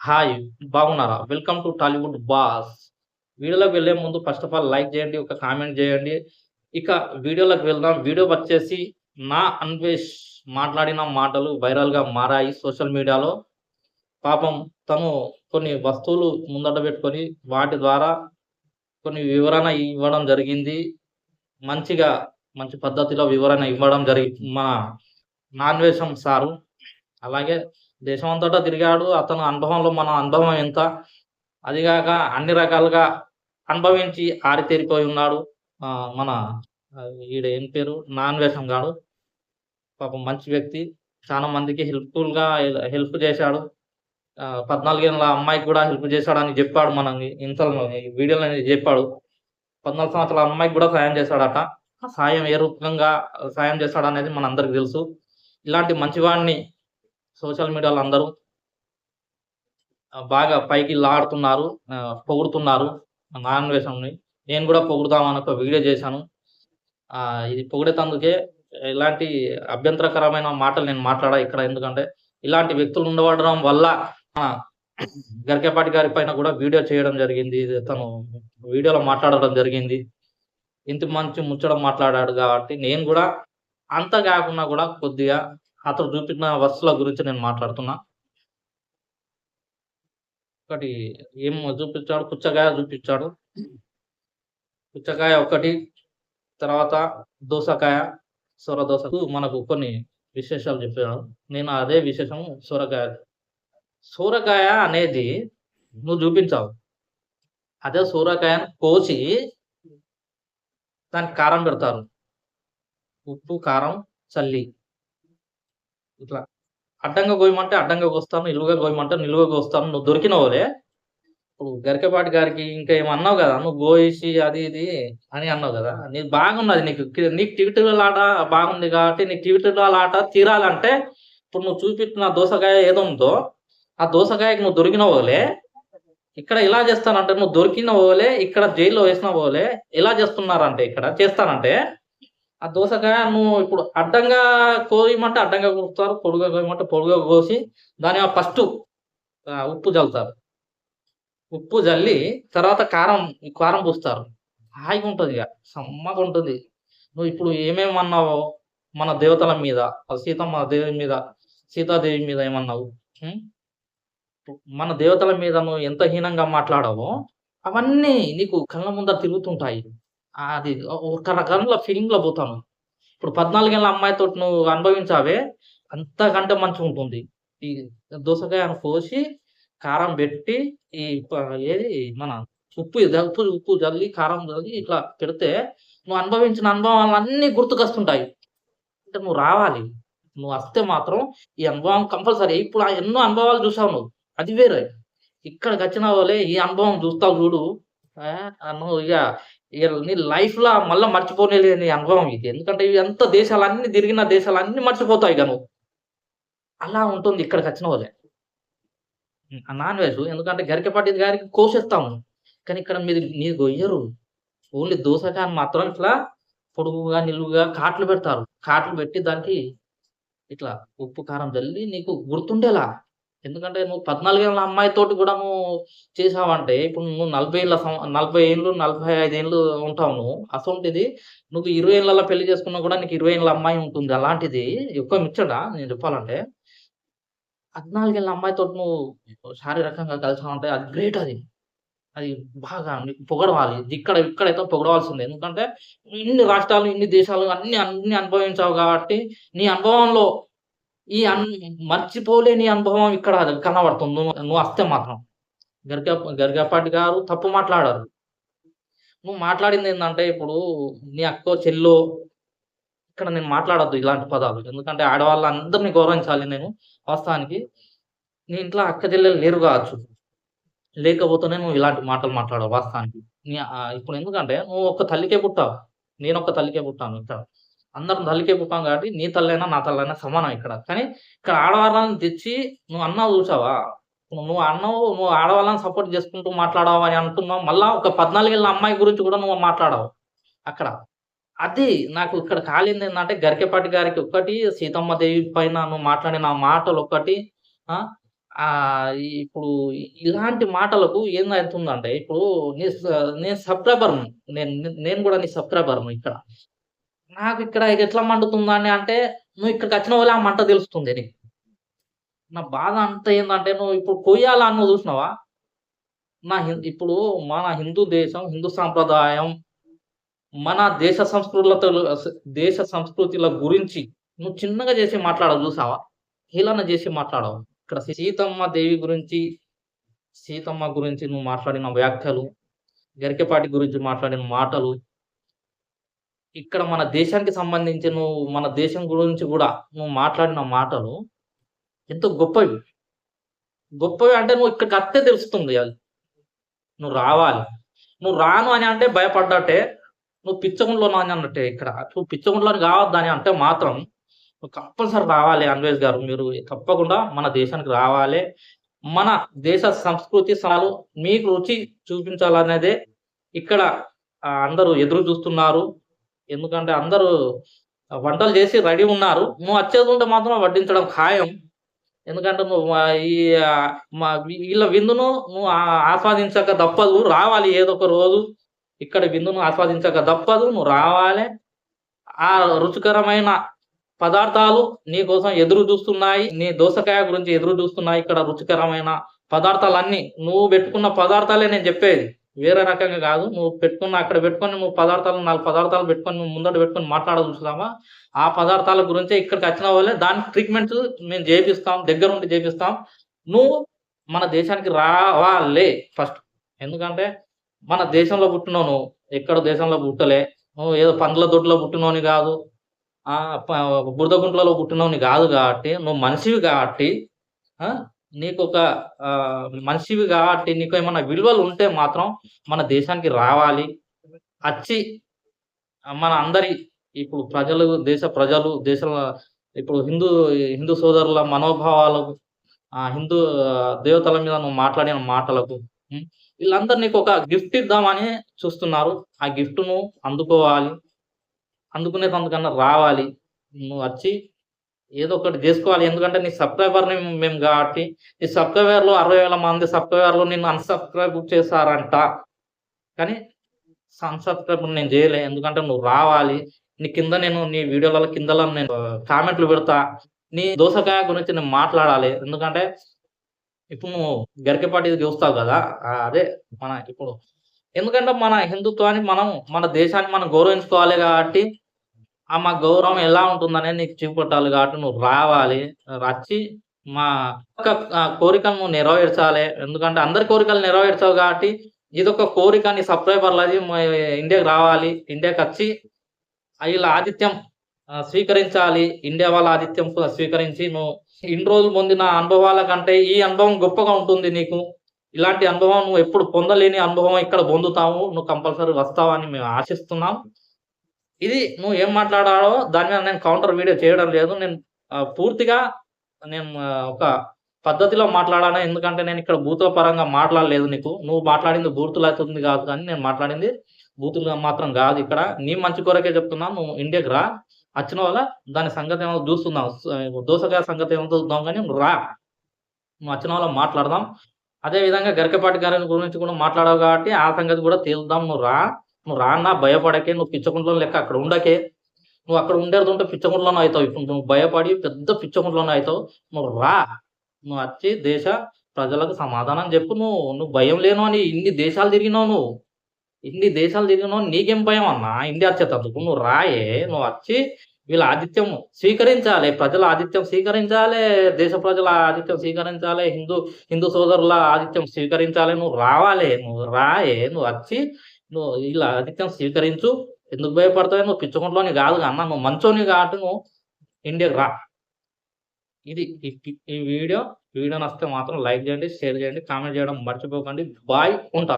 Hi! బాగున్నారా? Welcome to Tollywood boss. వీడియోలోకి వెళ్ళే ముందు ఫస్ట్ ఆఫ్ ఆల్ లైక్ చేయండి, ఒక కామెంట్ చేయండి. ఇక వీడియోలోకి వెళ్దాం. వీడియో వచ్చేసి నా అన్వేష్ మాట్లాడిన మాటలు వైరల్‌గా మారాయి సోషల్ మీడియాలో. పాపం తను కొన్ని వస్తువులు ముందట పెట్టుకొని వాటి ద్వారా కొన్ని వివరణ ఇవ్వడం జరిగింది. మంచిగా మంచి పద్ధతిలో వివరణ ఇవ్వడం మన నాన్వేషం సారు. అలాగే దేశమంతటా తిరిగాడు. అతని అనుభవంలో మన అనుభవం ఎంత? అదిగాక అన్ని రకాలుగా అనుభవించి ఆరితేరిపోయి ఉన్నాడు. మన ఈడు ఏం పేరు? నాన్వేషం గాడు. పాపం మంచి వ్యక్తి. చాలా మందికి హెల్ప్ చేశాడు. 14 ఏళ్ల అమ్మాయికి కూడా హెల్ప్ చేశాడని జెప్పాడు ఈ వీడియోలో జెప్పాడు. 14 సంవత్సరాల అమ్మాయికి గూడా సాయం చేశాడట. ఆ సాయం ఏ రూపంగా సాయం చేశాడనేది మనందరికి తెలుసు. ఇలాంటి మంచివాడిని సోషల్ మీడియాలో అందరూ బాగా పైకి లాడుతున్నారు. పొగుడుతున్నారు నాన్వేషంని. నేను గూడా పొగుడుదామని ఒక వీడియో చేశాను. ఇది పొగిడేతందుకే ఇలాంటి అభ్యంతరకరమైన మాటలు నేను మాట్లాడా ఇక్కడ. ఎందుకంటే ఇలాంటి వ్యక్తులు ఉండవడం వల్ల ఆహ్, గరికపాటి గారి పైన గూడా వీడియో చేయడం జరిగింది. ఇది తను వీడియోలో మాట్లాడడం జరిగింది. ఇంత మంచి ముచ్చట మాట్లాడాడు గాబట్టి నేను గూడా అంత గాకున్నా గూడా కొద్దిగా అతను చూపిన వస్తువుల గురించి నేను మాట్లాడుతున్నా. ఒకటి ఏం చూపిచ్చాడు, పుచ్చకాయ చూపిచ్చాడు. పుచ్చకాయ ఒకటి, తర్వాత దోసకాయ, సొర దోసకు మనకు కొన్ని విశేషాలు చెప్పాడు. నేను అదే విశేషం సొరకాయ. సొరకాయ అనేది నువ్వు చూపించావు. అదే సొరకాయను కోసి దానికి కారం పెడతారు. ఉప్పు, కారం చల్లి ఇట్లా అడ్డంగా కోయమంటే అడ్డంగా కోస్తాను, నిలువుగా కోయమంటే నిలువుగా కోస్తాను. నువ్వు దొరికినవోలే. ఇప్పుడు గరికపాటి గారికి ఇంకా ఏమో అన్నావు గదా! నువ్వు గోయిసి అది ఇది అని అన్నావు గదా! నీది బాగున్నది నీకు టివిటలాట బాగుంది కాబట్టి నీకు టివిటలాట తీరాలంటే ఇప్పుడు నువ్వు చూపించిన దోసకాయ ఏదో ఉందో, ఆ దోసకాయకి నువ్వు దొరికినవోలే. ఇక్కడ ఇలా చేస్తానంటే నువ్వు దొరికినవోలే ఇక్కడ జైల్‌లో వేసినవోలే ఎలా చేస్తున్నారంటే ఇక్కడ చేస్తానంటే, ఆ దోసకాయ నువ్వు ఇప్పుడు అడ్డంగా కోయమంటే అడ్డంగా కోస్తారు. పొడుగ్గా కోయమంటే పొడుగ్గా కోసి దాని ఫస్టు ఉప్పు జల్లుతారు. ఉప్పు జల్లి తర్వాత కారం పూస్తారు. హాయిగుంటదిగ. సమ్మగుంటది. నువ్విప్పుడు ఏమేమన్నావో మన దేవతల మీద, సీతమ్మ దేవి మీద, సీతాదేవి మీద ఏమన్నావు? హ్మ్. మన దేవతల మీద నువ్వు ఎంత హీనంగా మాట్లాడావో, అవన్నీ నీకు కళ్ళ ముందర తిరుగుతుంటాయి. అది ఒక రకంలో ఫీలింగ్‌లో పోతాను. ఇప్పుడు 14 ఏళ్ల అమ్మాయితోటి నువ్వు అనుభవించావే, అంతకంటే మంచిగుంటుంది. ఈ దోసకాయను కోసి, కారం బెట్టి, ఈ ప ఏది మన ఉప్పు జల్లి, కారం జల్లి ఇట్లా పెడితే, నువ్వు అనుభవించిన అనుభవాలన్నీ గుర్తుకొస్తుంటాయి. అంటే నువ్వు రావాలి. నువ్వొస్తే మాత్రం ఈ అనుభవం కంపల్సరీ. ఇప్పుడు ఎన్నో అనుభవాలు చూసావు నువ్వు. అది వేరే. ఇక్కడికచ్చినావులే ఈ అనుభవం చూస్తావు చూడు. నువ్వు ఇగ నీ లైఫ్‌ల మళ్ళా మర్చిపోలేని అనుభవం ఇది. ఎందుకంటే ఇదంతా దేశాలన్నీ తిరిగిన దేశాలన్నీ మర్చిపోతావు ఇగ నువ్వు. అలా ఉంటుంది ఇక్కడికచ్చినోళ్ళే. నాన్ వెజ్ ఎందుకంటే గరికపాటి గారికి కోసేస్తాము. కానీ ఇక్కడ మీరు గొయ్యరు. ఓన్లీ దోసకాయని మాత్రం ఇట్లా పొడుగుగా, నిలువుగా కాట్లు పెడతారు. కాట్లు పెట్టి దానికి ఇట్లా ఉప్పు, కారం జల్లి నీకు గుర్తుండేలా. ఎందుకంటే నువ్వు 14 ఏళ్ల అమ్మాయితోటి గూడా నువ్వు చేసావంటే, ఇప్పుడు నువ్వు 40 ఏళ్ళు, 45 ఏళ్ళు ఉంటావు నువ్వు. అసొంటిది నువ్వు 20 ఏళ్లలో పెళ్లి చేసుకున్నా గూడా నీకు 20 ఏళ్ల అమ్మాయి ఉంటుంది. అలాంటిది ఎక్కువ ముచ్చటా నేను చెప్పాలంటే. 14 ఏళ్ల అమ్మాయితోటి నువ్వు శారీరకంగా కలిసావంటే అది గ్రేట్ అది. అది బాగా నీకు పొగడవాలి. ఇక్కడైతే పొగడవాల్సిందే. ఎందుకంటే ఇన్ని రాష్ట్రాలు, ఇన్ని దేశాలు అన్ని అనుభవించావు గాబట్టి, నీ అనుభవంలో ఈ అన్ మర్చిపోలేని అనుభవం ఇక్కడ కనబడుతుంది. నువ్వొస్తే మాత్రం. గరికపాటి గారు తప్పు మాట్లాడరు. నువ్వు మాట్లాడిందేందంటే ఇప్పుడు నీ అక్కో, చెల్లో ఇక్కడ నేను మాట్లాడొద్దు ఇలాంటి పదాలు. ఎందుకంటే ఆడవాళ్ళందరిని గౌరవించాలి నేను వాస్తవానికి. నీ ఇంట్లో అక్క చెల్లెలు లేరు గావచ్చు. లేకపోతేనే నువ్వు ఇలాంటి మాటలు మాట్లాడవు వాస్తవానికి. ఇప్పుడు ఎందుకంటే నువ్వు ఒక్క తల్లికే పుట్టావు. నేనొక్క తల్లికే పుట్టాను ఇక్కడ. అందరం తల్లికే పుట్టాం కాబట్టి నీ తల్లైనా, నా తల్లైనా సమానం ఇక్కడ. కానీ ఇక్కడ ఆడవాళ్ళని తెచ్చి నువ్వు అన్నావు చూసావా? నువ్వు అన్నావు, నువ్వు ఆడవాళ్ళని సపోర్ట్ చేసుకుంటూ మాట్లాడావు అని అంటున్నావు. మళ్ళా ఒక 14 ఏళ్ల అమ్మాయి గురించి కూడా నువ్వు మాట్లాడావు అక్కడ. అది నాకు ఇక్కడ కాలిందేందంటే గరికెపాటి గారికి ఒక్కటి, సీతమ్మ దేవి పైన నువ్వు మాట్లాడిన మాటలొక్కటి. ఆ! ఇప్పుడు ఇలాంటి మాటలకు ఏందవుతుందంటే, ఇప్పుడు నేను సబ్‌స్క్రైబర్‌ని. నేను నేను గూడా నీ సబ్‌స్క్రైబర్‌ని ఇక్కడ. నాకిక్కడ ఎట్లా మండుతుందని అంటే, నువ్వు ఇక్కడికచ్చిన వల్లే ఆ మంట తెలుస్తుంది నీకు. నా బాధ అంతా ఏందంటే, నువ్వు ఇప్పుడు కొయ్యాల అన్నావు చూసినావా? ఇప్పుడు మన హిందూ దేశం, హిందూ సాంప్రదాయం, మన దేశ సంస్కృతుల గురించి నువ్వు చిన్నగా చేసి మాట్లాడవు చూసావా? హేళన చేసి మాట్లాడవు. ఇక్కడ సీతమ్మ గురించి నువ్వు మాట్లాడిన వ్యాఖ్యలు, గరికెపాటి గురించి మాట్లాడిన మాటలు, ఇక్కడ మన దేశానికి సంబంధించి మన దేశం గురించి గూడా నువ్వు మాట్లాడిన మాటలు ఎంతో గొప్పవి. గొప్పవి అంటే నువ్వు ఇక్కడికత్తే తెలుస్తుంది అది. నువ్వు రావాలి. నువ్వు రాను అని అంటే భయపడ్డట్టే. నువ్వు పిచ్చగుండ్లోని అన్నట్టే ఇక్కడ. నువ్వు పిచ్చగుండ్లోని కావద్దని అంటే మాత్రం నువ్వు కంపల్సరీ రావాలి అన్వేష్ గారు. మీరు తప్పకుండా మన దేశానికి రావాలే. మన దేశ సంస్కృతి మీకు రుచి చూపించాలనేదే ఇక్కడ అందరూ ఎదురు చూస్తున్నారు. ఎందుకంటే అందరూ వంటలు చేసి రెడీ ఉన్నారు. నువ్వు వచ్చేదుంటే మాత్రం వడ్డించడం ఖాయం. ఎందుకంటే నువ్వు ఈ వీళ్ళ విందును నువ్వు ఆస్వాదించక తప్పదు. రావాలి ఏదో ఒక రోజు. ఇక్కడ విందును ఆస్వాదించక తప్పదు. నువ్వు రావాలే. ఆ రుచికరమైన పదార్థాలు నీకోసం ఎదురు చూస్తున్నాయి. నీ దోసకాయ గురించి ఎదురు చూస్తున్నాయి. ఇక్కడ రుచికరమైన పదార్థాలన్నీ నువ్వు పెట్టుకున్న పదార్థాలే నేను చెప్పేది. వేరే రకంగా కాదు. అక్కడ పెట్టుకొని నువ్వు 4 పదార్థాలు పెట్టుకొని నువ్వు ముందట పెట్టుకొని మాట్లాడదు చూసావా? ఆ పదార్థాల గురించే ఇక్కడికచ్చిన వాళ్ళే దానికి ట్రీట్‌మెంట్స్ మేము జేపిస్తాం. దగ్గరుండి జేపిస్తాం. నువ్వు మన దేశానికి రావాలే ఫస్ట్. ఎందుకంటే మన దేశంలో పుట్టినవు నువ్వు. ఎక్కడో దేశంలో పుట్టలే. నువ్వు ఏదో పందుల దొడ్లో పుట్టినోనివి గాదు. బురద గుంటలలో పుట్టినోనివి గాదు గాబట్టి, నువ్వు మనిషివి గాబట్టి ఆ! నీకొక మనిషివి గాబట్టి నీకేమన్నా విలువలుంటే మాత్రం మన దేశానికి రావాలి. అచ్చి మన అందరి ఇప్పుడు దేశ ప్రజలు, ఇప్పుడు హిందూ సోదరుల మనోభావాలకు, హిందూ దేవతల మీద నువ్వు మాట్లాడిన మాటలకు వీళ్ళందరూ నీకొక గిఫ్ట్ ఇద్దామని చూస్తున్నారు. ఆ గిఫ్ట్‌ను అందుకోవాలి. అందుకునేటందుకన్నా రావాలి. నువ్వు వచ్చి ఏదో ఒకటి జేసుకోవాలి. ఎందుకంటే నీ సబ్‌స్క్రైబర్‌ని మేము గాబట్టి, నీ సబ్‌స్క్రైబర్‌లు 60,000 మంది సబ్‌స్క్రైబర్‌లు నిన్ను అన్‌సబ్‌స్క్రైబ్ చేశారంట. కానీ అన్‌సబ్‌స్క్రైబ్ నేను జేయలే. ఎందుకంటే నువ్వు రావాలి. నీ వీడియోలలో కిందల నేను కామెంట్‌లు పెడతా. నీ దోసకాయ గురించి నేను మాట్లాడాలి. ఎందుకంటే ఇప్పుడు నువ్వు గరికెపాటిది చూస్తావు గదా! అదే ఎందుకంటే మన హిందుత్వాన్ని మన దేశాన్ని మనం గౌరవించుకోవాలి గాబట్టి మా గౌరవం ఎలా ఉంటుందనేది నీకు చూపెట్టాలి కాబట్టి నువ్వు రావాలి. వచ్చి మా యొక్క కోరికను నువ్వు నెరవేర్చాలి. ఎందుకంటే అందరి కోరికలు నెరవేర్చావు కాబట్టి ఇదొక కోరిక నీ సబ్‌స్క్రైబర్‌లది ఇండియాకి రావాలి. ఇండియాకొచ్చి ఈళ్ళ ఆతిథ్యం స్వీకరించాలి. ఇండియా వాళ్ళ ఆతిథ్యం స్వీకరించి నువ్వు ఇన్ని రోజులు పొందిన అనుభవాల కంటే ఈ అనుభవం గొప్పగా ఉంటుంది నీకు. ఇలాంటి అనుభవం నువ్వు ఎప్పుడు పొందలేని అనుభవం ఇక్కడ పొందుతావు. నువ్వు కంపల్సరీ వస్తావని మేము ఆశిస్తున్నాం. ఇది నువ్వు ఏం మాట్లాడావో దాని మీద నేను కౌంటర్ వీడియో చేయడం లేదు. పూర్తిగా ఒక పద్ధతిలో మాట్లాడాను. ఎందుకంటే నేనిక్కడ బూతుల పరంగా మాట్లాడలేదు నీకు. నువ్వు మాట్లాడింది బూతులవుతుంది కాదు కానీ నేను మాట్లాడింది బూతులుగా మాత్రం గాదు ఇక్కడ. నీ మంచి కొరకే చెప్తున్నా. నువ్వు ఇండియాకి రా. వచ్చిన వల్ల దాని సంగతేమో చూస్తున్నాం. దోసకాయ సంగతేమో చూద్దాం గానీ నువ్వు రా. నువ్వు వచ్చిన వల్ల మాట్లాడదాం. అదే విధంగా గరికపాటి గారి గురించి కూడా మాట్లాడావు కాబట్టి ఆ సంగతి కూడా తేలుద్దాం. నువ్వు రా అన్నా భయపడకే. నువ్వు పిచ్చకుండలోని లెక్క అక్కడ ఉండకే. నువ్వు అక్కడ ఉండేదుంటే పిచ్చకుండలోనే అయితావు. ఇప్పుడు నువ్వు భయపడి పెద్ద పిచ్చకుండలోనే అయితావు. నువ్వు రా. నువ్వు వచ్చి దేశ ప్రజలకు సమాధానం చెప్పు. నువ్వు భయం లేనోని ఇన్ని దేశాలు తిరిగినావు నువ్వు. ఇన్ని దేశాలు తిరిగినావు నీకేం భయం అన్నా ఇండియా వచ్చేటందుకు. నువ్వు రాయే. నువ్వు వచ్చి వీళ్ళ ఆతిథ్యం స్వీకరించాలి. ప్రజల ఆతిథ్యం స్వీకరించాలి. దేశ ప్రజల ఆతిథ్యం స్వీకరించాలి. హిందూ సోదరుల ఆతిథ్యం స్వీకరించాలి. నువ్వు రావాలే. నువ్వు రాయే. నువ్వు వచ్చి వీళ్ళ ఆతిథ్యం స్వీకరించు. ఎందుకు భయపడతావు? నువ్వు పిచ్చకుంటలోని గాదు అన్న. నువ్వు మంచోనివి కాబట్టి నువ్వు ఇండియాకి రా. ఇది ఈ వీడియో నచ్చితే మాత్రం లైక్ చేయండి, షేర్ చేయండి, కామెంట్ చేయడం మర్చిపోకండి. బాయ్. ఉంటా.